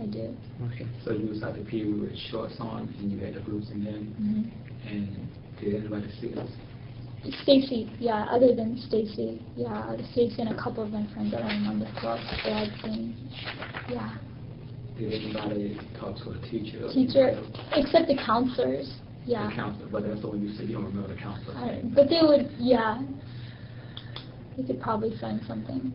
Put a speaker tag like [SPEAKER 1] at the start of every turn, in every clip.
[SPEAKER 1] I do.
[SPEAKER 2] Okay.
[SPEAKER 3] So you was at the pier with shorts on, and you had the boots in. And did anybody see this?
[SPEAKER 1] Stacy, yeah, other than Stacy, yeah, Stacy and a couple of my friends that I remember throughout that I'd seen, yeah.
[SPEAKER 3] Did anybody talk to a teacher?
[SPEAKER 1] Teacher, except the counselors, yeah.
[SPEAKER 3] The counselor, but that's the one you said you don't remember the counselor.
[SPEAKER 1] But they would, yeah, they could probably find something.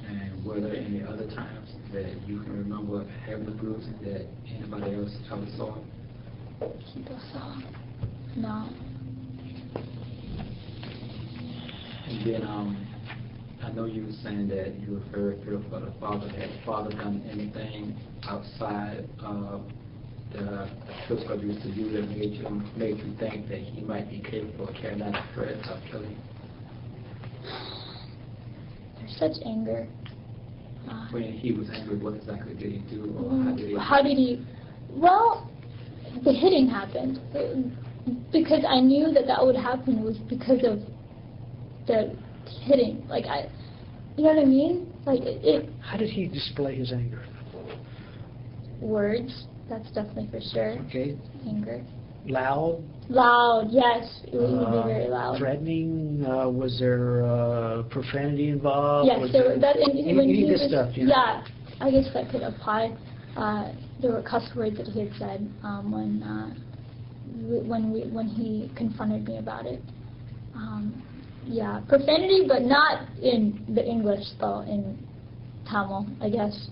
[SPEAKER 3] And were there any other times that you can remember having the bruise that anybody else ever saw?
[SPEAKER 1] People saw, no.
[SPEAKER 3] And then I know you were saying that you were very fearful for the father. Had the father done anything outside of the physical abuse to you that made you think that he might be capable of carrying out the threat of killing?
[SPEAKER 1] There's such anger.
[SPEAKER 3] When he was angry, what exactly did he do? Or
[SPEAKER 1] how did he? Well, the hitting happened. Because I knew that would happen was because of the hitting. Like, you know what I mean? Like,
[SPEAKER 2] How did he display his anger?
[SPEAKER 1] Words, that's definitely for sure.
[SPEAKER 2] Okay.
[SPEAKER 1] Anger.
[SPEAKER 2] Loud?
[SPEAKER 1] Loud, yes. It would be very loud.
[SPEAKER 2] Threatening? Was there profanity involved?
[SPEAKER 1] Yes, there were,
[SPEAKER 2] any of this stuff, you know?
[SPEAKER 1] Yeah, I guess that could apply. There were cuss words that he had said when he confronted me about it. Yeah, profanity, but not in the English, though, in Tamil, I guess.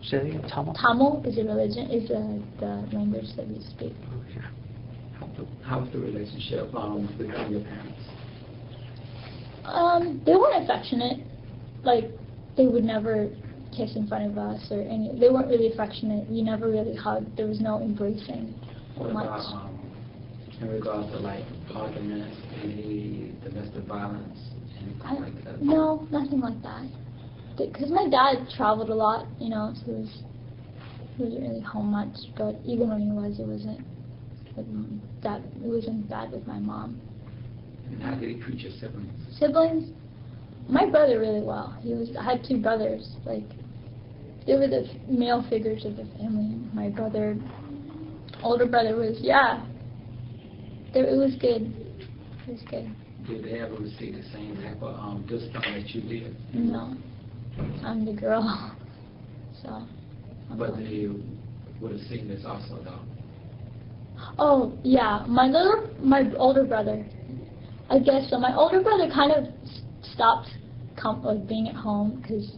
[SPEAKER 2] Say it again, Tamil?
[SPEAKER 1] Tamil is a religion, is the language that we speak.
[SPEAKER 2] Okay.
[SPEAKER 3] How was the relationship between your parents?
[SPEAKER 1] They weren't affectionate. Like, they would never kiss in front of us or any. They weren't really affectionate. We never really hugged. There was no embracing much.
[SPEAKER 3] In regards to like arguments, any domestic violence, anything like that?
[SPEAKER 1] No, nothing like that. Because my dad traveled a lot, you know, so he wasn't really home much. But even when he was, it wasn't bad with my mom.
[SPEAKER 3] And how did he treat your siblings?
[SPEAKER 1] Siblings, my brother really well. I had two brothers. Like, they were the male figures of the family. My brother, older brother was, yeah. It was good. It was good.
[SPEAKER 3] Did they ever receive the same type of discipline that you did?
[SPEAKER 1] No. I'm the girl. So.
[SPEAKER 3] But they would have seen this also, though.
[SPEAKER 1] Oh, yeah. My older brother. I guess so. My older brother kind of stopped being at home because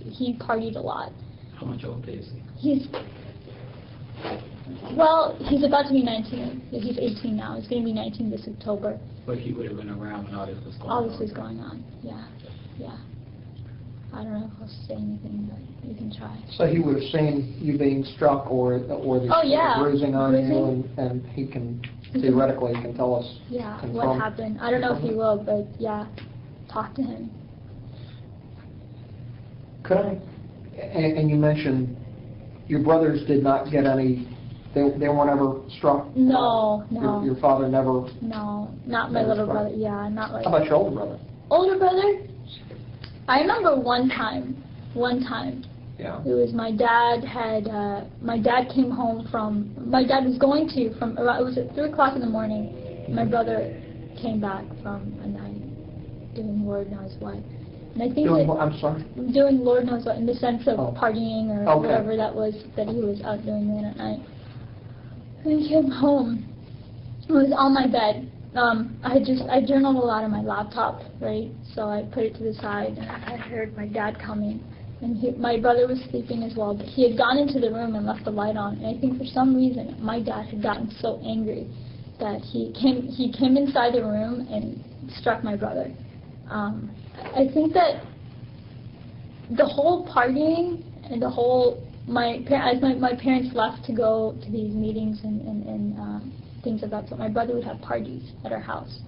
[SPEAKER 1] he partied a lot.
[SPEAKER 3] How much older is he?
[SPEAKER 1] He's about to be 19. He's 18 now. He's going to be 19 this October.
[SPEAKER 3] But he would have been around when all this was going on.
[SPEAKER 1] All this was going on, yeah. I don't know if I'll say anything, but you can try.
[SPEAKER 4] So he would have seen you being struck or the bruising on you, and he can, theoretically, he can tell us.
[SPEAKER 1] Yeah, what happened. I don't know if he will, but yeah, talk to him.
[SPEAKER 4] Could I, and you mentioned your brothers did not get any, they weren't ever struck?
[SPEAKER 1] No.
[SPEAKER 4] Your father never?
[SPEAKER 1] No, not my little brother, yeah, not like.
[SPEAKER 4] How about your older brother?
[SPEAKER 1] Older brother? I remember one time.
[SPEAKER 4] Yeah.
[SPEAKER 1] It was my dad came home my dad was going to, it was at 3 o'clock in the morning. My brother came back from a night doing Lord knows what. And I think
[SPEAKER 4] I'm sorry?
[SPEAKER 1] Doing Lord knows what, in the sense of partying or whatever that was, that he was out doing late at night. And he came home. It was on my bed. I journaled a lot on my laptop, right? So I put it to the side, and I heard my dad coming. And my brother was sleeping as well, but he had gone into the room and left the light on. And I think for some reason, my dad had gotten so angry that he came inside the room and struck my brother. I think that the whole partying and the whole, my parents left to go to these meetings and things of that sort, my brother would have parties at our house.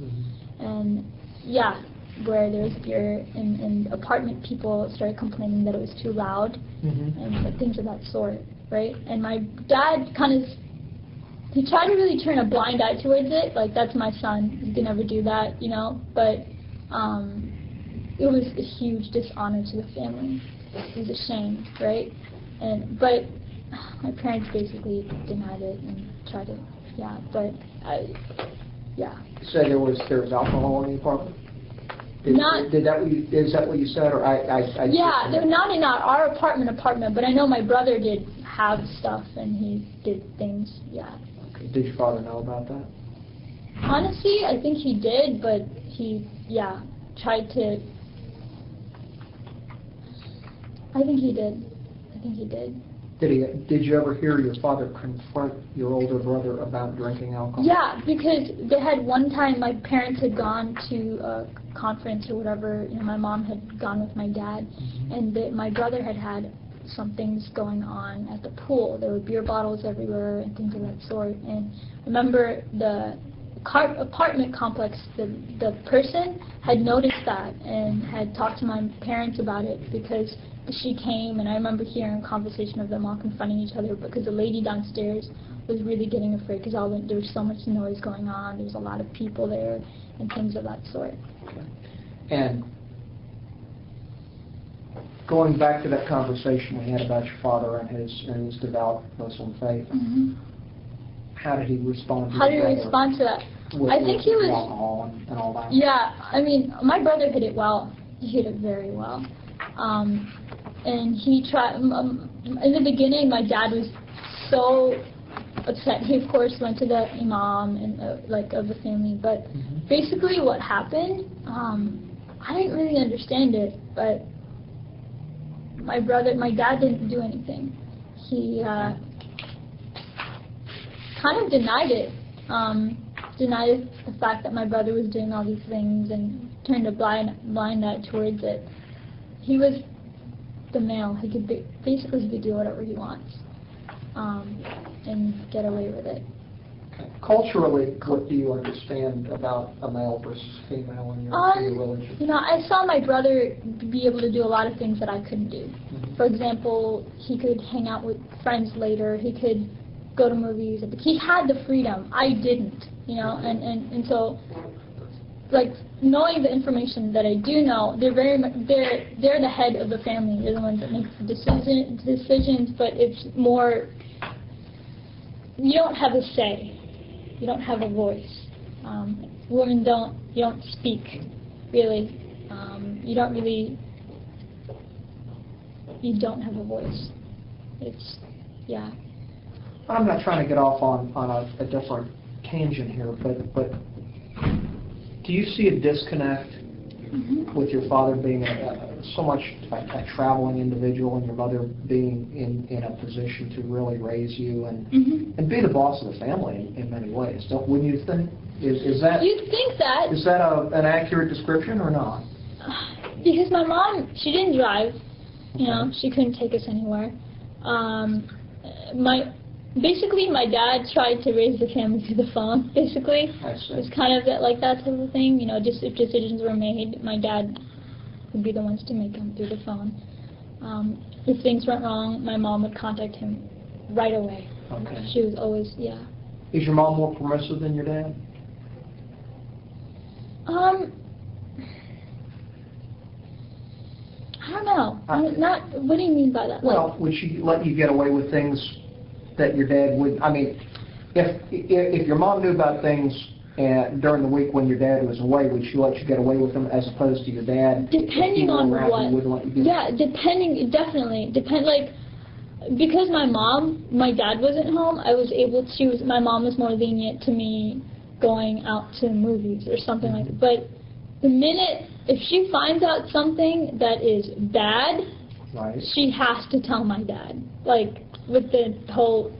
[SPEAKER 1] And yeah, where there was beer and apartment people started complaining that it was too loud and things of that sort, right? And my dad he tried to really turn a blind eye towards it, like, that's my son, he can never do that, you know, but it was a huge dishonor to the family. It was a shame, right? But my parents basically denied it and tried to, but
[SPEAKER 4] So there was alcohol in the apartment? Is that what you said, or
[SPEAKER 1] they're not in our apartment, but I know my brother did have stuff and he did things,
[SPEAKER 4] Okay. Did your father know about that?
[SPEAKER 1] Honestly, I think he did, but he, tried to. I think he did. Did
[SPEAKER 4] you ever hear your father confront your older brother about drinking alcohol?
[SPEAKER 1] Yeah, because they had one time my parents had gone to a conference or whatever. My mom had gone with my dad, and my brother had some things going on at the pool. There were beer bottles everywhere and things of that sort. And I remember the apartment complex, the person had noticed that and had talked to my parents about it because she came, and I remember hearing a conversation of them all confronting each other because the lady downstairs was really getting afraid because there was so much noise going on. There was a lot of people there and things of that sort.
[SPEAKER 4] Okay. And going back to that conversation we had about your father and his devout Muslim faith, how did he respond to that?
[SPEAKER 1] How did he respond to that? I think he was
[SPEAKER 4] alcohol and all that.
[SPEAKER 1] Yeah, I mean, my brother hid it well. He hid it very well. And he tried, in the beginning, my dad was so upset. He, of course, went to the imam and of the family. But basically what happened, I didn't really understand it, but my dad didn't do anything. He kind of denied it. Denied the fact that my brother was doing all these things and turned a blind eye towards it. He was the male. He could basically do whatever he wants and get away with it.
[SPEAKER 4] Culturally, what do you understand about a male versus female in your religion?
[SPEAKER 1] I saw my brother be able to do a lot of things that I couldn't do. For example, he could hang out with friends later. He could go to movies. He had the freedom. I didn't, and so, like, knowing the information that I do know, they're the head of the family. They're the ones that make the decisions, but it's more, you don't have a say. You don't have a voice. Women you don't speak, really. You don't have a voice. It's,
[SPEAKER 4] I'm not trying to get off on a different tangent here, but do you see a disconnect with your father being so much a traveling individual and your mother being in a position to really raise you and be the boss of the family in many ways? Wouldn't you think? Is that?
[SPEAKER 1] You'd think that.
[SPEAKER 4] Is that an accurate description or not?
[SPEAKER 1] Because my mom, she didn't drive. She couldn't take us anywhere. Basically, my dad tried to raise the family through the phone, basically.
[SPEAKER 4] I see.
[SPEAKER 1] It was kind of like that type of thing. Just if decisions were made, my dad would be the ones to make them through the phone. If things went wrong, my mom would contact him right away.
[SPEAKER 4] Okay.
[SPEAKER 1] She was always,
[SPEAKER 4] Is your mom more permissive than your dad?
[SPEAKER 1] I don't know. What do you mean by that?
[SPEAKER 4] Well, would she let you get away with things that your dad would? I mean, if your mom knew about things during the week when your dad was away, would she let you get away with them as opposed to your dad?
[SPEAKER 1] Depending on what. Definitely. Because my dad wasn't home, I was able to. My mom was more lenient to me going out to movies or something like that. But the minute, if she finds out something that is bad,
[SPEAKER 4] right,
[SPEAKER 1] she has to tell my dad. Like, with the whole,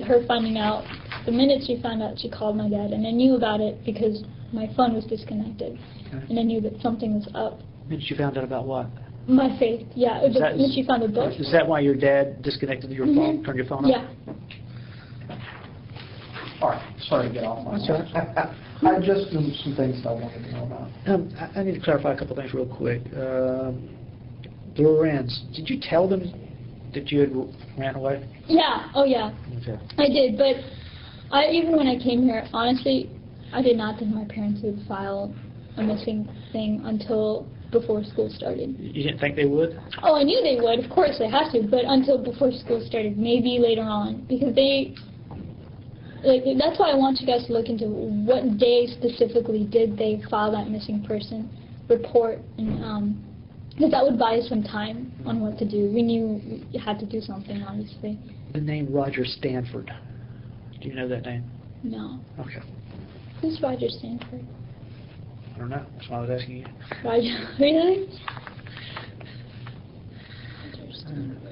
[SPEAKER 1] her finding out, the minute she found out, she called my dad, and I knew about it because my phone was disconnected, and I knew that something was up.
[SPEAKER 2] And she found out about what?
[SPEAKER 1] My faith, when she found the book.
[SPEAKER 2] Is that why your dad disconnected your phone, turned your phone off?
[SPEAKER 1] Yeah.
[SPEAKER 4] All right, sorry to get off on that. I just some things I wanted to know about.
[SPEAKER 2] I need to clarify a couple things real quick. The Lorans, did you tell them that you had ran away?
[SPEAKER 1] Yeah,
[SPEAKER 2] Okay.
[SPEAKER 1] I did, but even when I came here, honestly, I did not think my parents would file a missing thing until before school started.
[SPEAKER 2] You didn't think they would?
[SPEAKER 1] Oh, I knew they would. Of course, they have to. But until before school started, maybe later on, because they. Like, that's why I want you guys to look into what day specifically did they file that missing person report, and because that would buy us some time on what to do. We knew we had to do something, obviously.
[SPEAKER 2] The name Roger Stanford. Do you know that name?
[SPEAKER 1] No.
[SPEAKER 2] Okay.
[SPEAKER 1] Who's Roger Stanford?
[SPEAKER 2] I don't know. That's why I was asking you.
[SPEAKER 1] Roger, really?